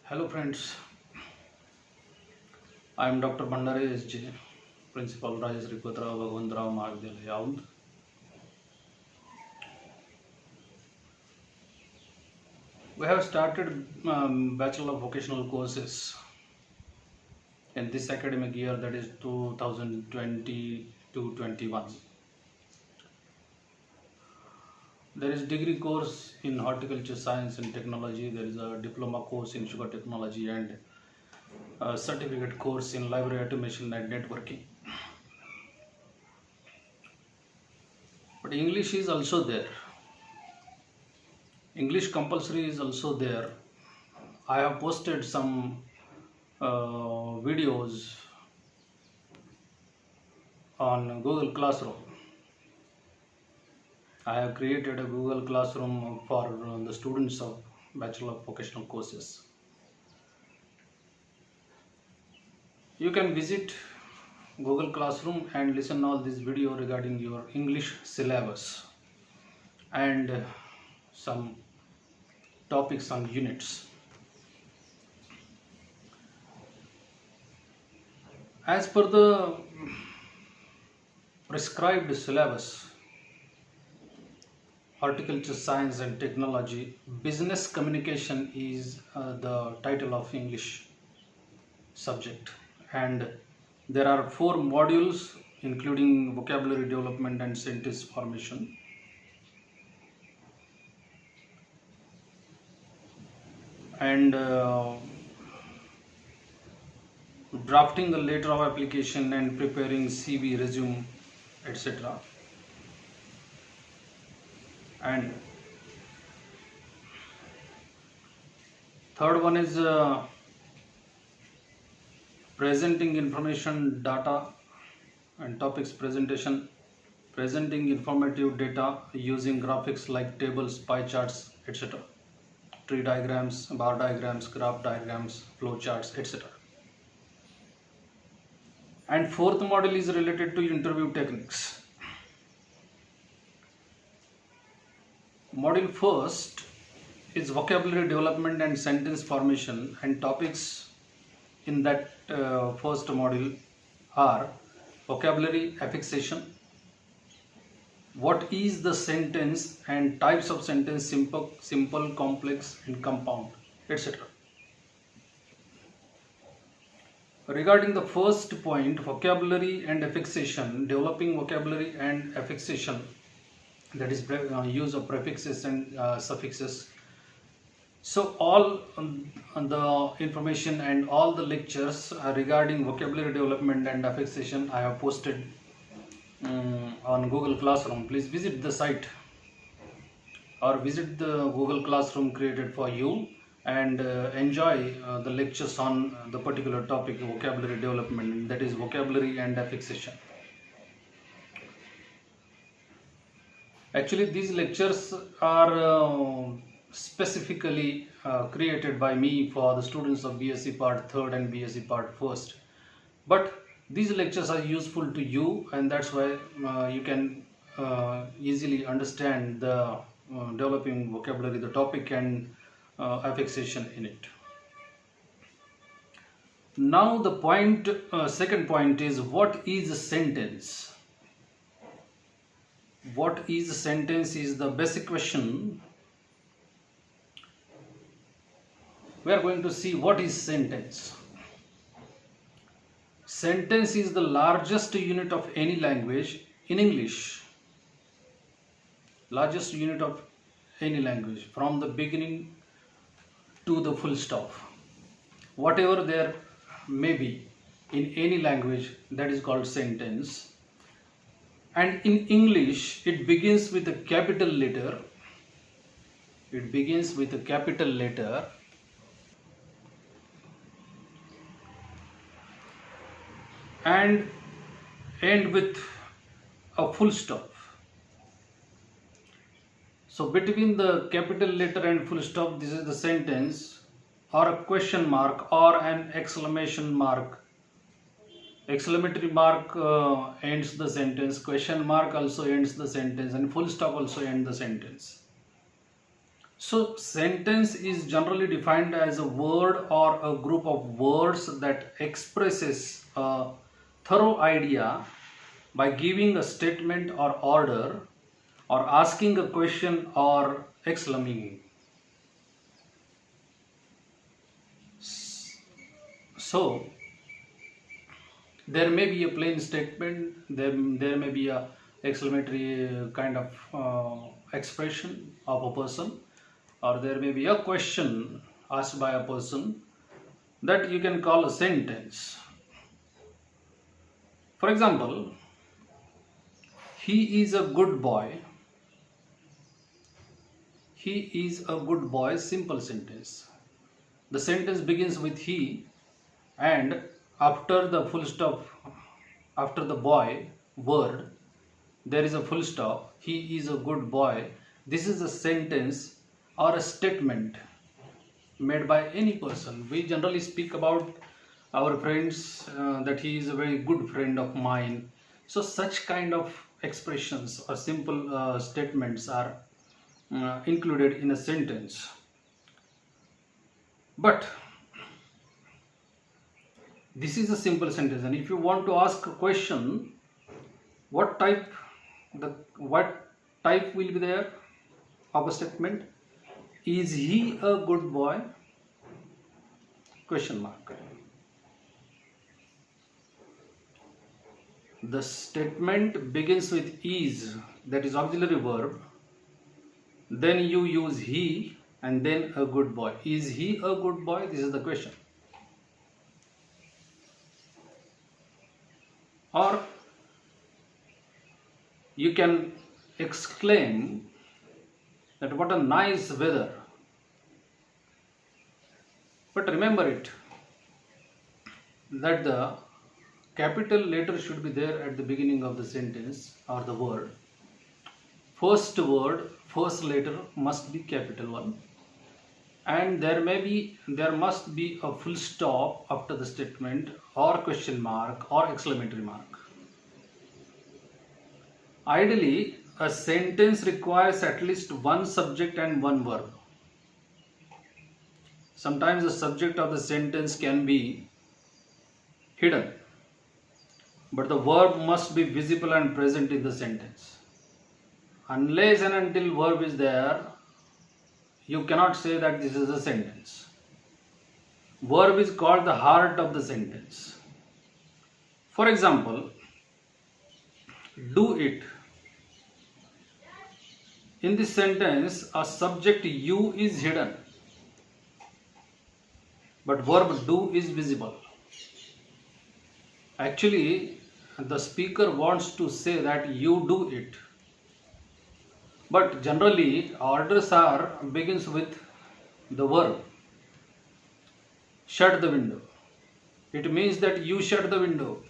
Hello friends, I am Dr. Bhandare SJ, Principal Rajasri Putra Bhagwantrao Mahavidyalaya, Yaund. We have started Bachelor of Vocational courses in this academic year, that is 2020 to 21. There is degree course in horticulture science and technology, there is a diploma course in sugar technology and a certificate course in library automation and networking. But English is also there. English compulsory is also there. I have posted some videos on Google Classroom. I have created a Google Classroom for the students of Bachelor of Vocational courses. You can visit Google Classroom and listen all this video regarding your English syllabus and some topics on units. As per the prescribed syllabus, horticulture science and technology, business communication is the title of English subject, and there are 4 modules including vocabulary development and sentence formation. And drafting the letter of application and preparing CV, resume, etc. And third one is presenting information, data and topics presentation, presenting informative data using graphics like tables, pie charts, etc. Tree diagrams, bar diagrams, graph diagrams, flow charts, etc. And fourth module is related to interview techniques. Module first is vocabulary development and sentence formation, and topics in that first module are vocabulary affixation, what is the sentence and types of sentence, simple, complex and compound, etc. Regarding the first point, vocabulary and affixation, developing vocabulary and affixation, that is use of prefixes and suffixes. So all the information and all the lectures regarding vocabulary development and affixation I have posted on Google Classroom. Please visit the site or visit the Google Classroom created for you and enjoy the lectures on the particular topic, vocabulary development, that is vocabulary and affixation. Actually, these lectures are specifically created by me for the students of BSc Part 3rd and BSc Part 1st. But these lectures are useful to you, and that's why you can easily understand the developing vocabulary, the topic and affixation in it. Now the point, second point is, what is a sentence? What is a sentence is the basic question. We are going to see what is sentence. Sentence is the largest unit of any language in English. Largest unit of any language, from the beginning to the full stop. Whatever there may be in any language, that is called sentence. And in English, it begins with a capital letter. It begins with a capital letter. And end with a full stop. So between the capital letter and full stop, this is the sentence, or a question mark or an exclamation mark. Exclamatory mark ends the sentence, question mark also ends the sentence, and full stop also ends the sentence. So, sentence is generally defined as a word or a group of words that expresses a thorough idea by giving a statement or order or asking a question or exclaiming. So, there may be a plain statement, there may be a exclamatory kind of expression of a person, or there may be a question asked by a person that you can call a sentence. For example, he is a good boy. He is a good boy, simple sentence. The sentence begins with he, and after the full stop, after the boy word, there is a full stop. He is a good boy. This is a sentence or a statement made by any person. We generally speak about our friends that he is a very good friend of mine. So such kind of expressions or simple statements are included in a sentence. But this is a simple sentence, and if you want to ask a question, what type will be there of a statement? Is he a good boy? Question mark. The statement begins with is, that is auxiliary verb. Then you use he and then a good boy. Is he a good boy? This is the question. Or you can exclaim that what a nice weather. But remember it, that the capital letter should be there at the beginning of the sentence or the word. First word, first letter must be capital one, and there must be a full stop after the statement or question mark or exclamatory mark. Ideally, a sentence requires at least one subject and one verb. Sometimes the subject of the sentence can be hidden, but the verb must be visible and present in the sentence. Unless and until verb is there, you cannot say that this is a sentence. Verb is called the heart of the sentence. For example, do it. In this sentence, a subject you is hidden, but verb do is visible. Actually, the speaker wants to say that you do it. But generally, orders begins with the verb. Shut the window. It means that you shut the window.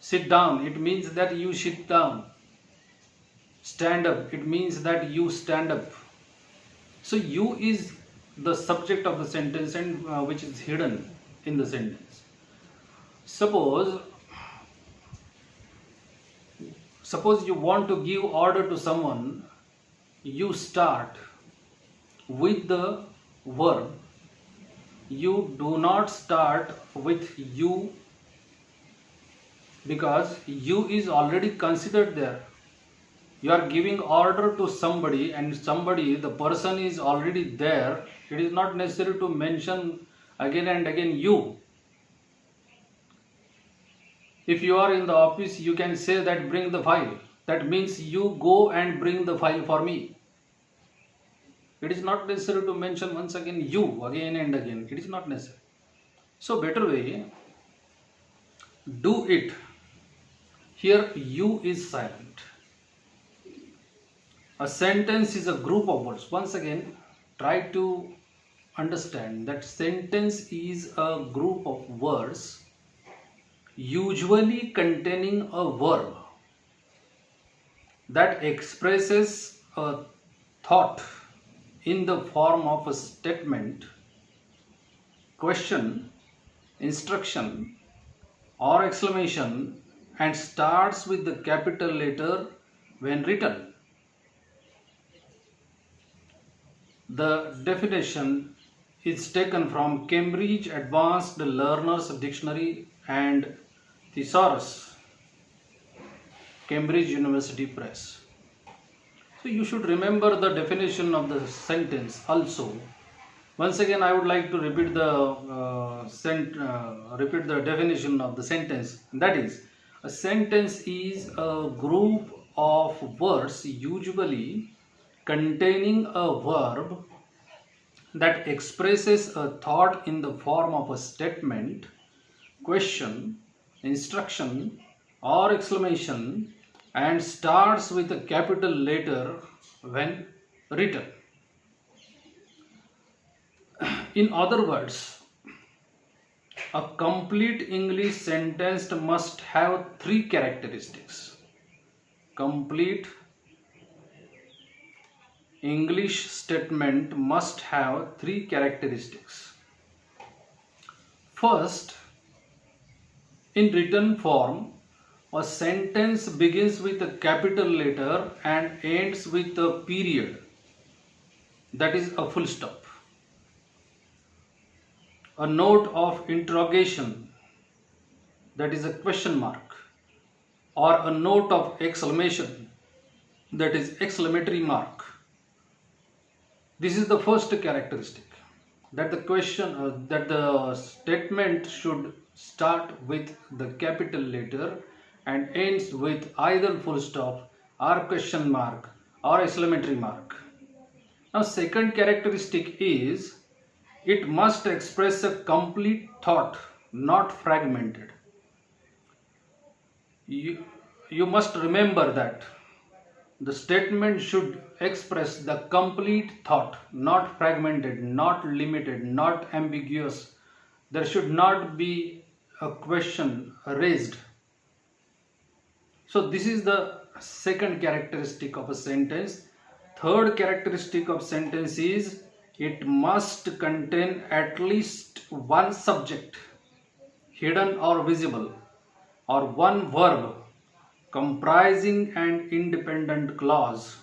Sit down. It means that you sit down. Stand up. It means that you stand up. So you is the subject of the sentence, and which is hidden in the sentence. Suppose you want to give order to someone, you start with the verb. You do not start with you, because you is already considered there. You are giving order to somebody, and the person is already there. It is not necessary to mention again and again you. If you are in the office, you can say that bring the file. That means you go and bring the file for me. It is not necessary to mention once again you again and again. It is not necessary. So better way, do it. Here you is silent. A sentence is a group of words. Once again, try to understand that sentence is a group of words usually containing a verb that expresses a thought in the form of a statement, question, instruction, or exclamation, and starts with the capital letter when written. The definition is taken from Cambridge Advanced Learners Dictionary and Thesaurus, Cambridge University Press. So you should remember the definition of the sentence also. Once again, I would like to repeat the definition of the sentence. That is, a sentence is a group of words usually containing a verb that expresses a thought in the form of a statement, question, instruction, or exclamation, and starts with a capital letter when written. In other words, a complete English sentence must have three characteristics. Complete English statement must have three characteristics. First, in written form, a sentence begins with a capital letter and ends with a period, that is a full stop. A note of interrogation, that is a question mark, or a note of exclamation, that is exclamatory mark. This is the first characteristic, that the statement should start with the capital letter and ends with either full stop or question mark or exclamatory mark. Now, second characteristic is it must express a complete thought, not fragmented. You must remember that the statement should express the complete thought, not fragmented, not limited, not ambiguous. There should not be a question raised. So this is the second characteristic of a sentence. Third characteristic of sentence is it must contain at least one subject, hidden or visible, or one verb comprising an independent clause.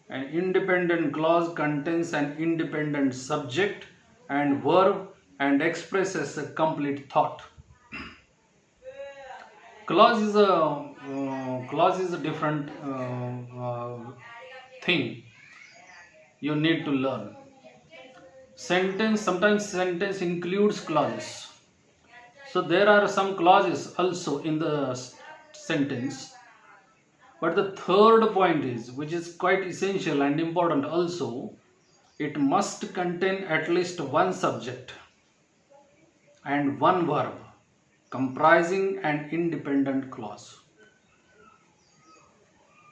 An independent clause contains an independent subject and verb and expresses a complete thought. Clause is a different thing you need to learn. Sometimes sentence includes clauses. So there are some clauses also in the sentence. But the third point is, which is quite essential and important also, it must contain at least one subject and one verb comprising an independent clause.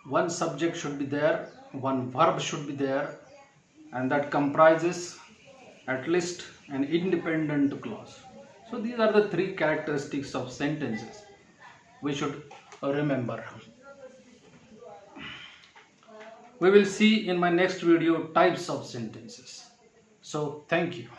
One subject should be there, one verb should be there, and that comprises at least an independent clause. So these are the three characteristics of sentences we should remember. We will see in my next video types of sentences. So thank you.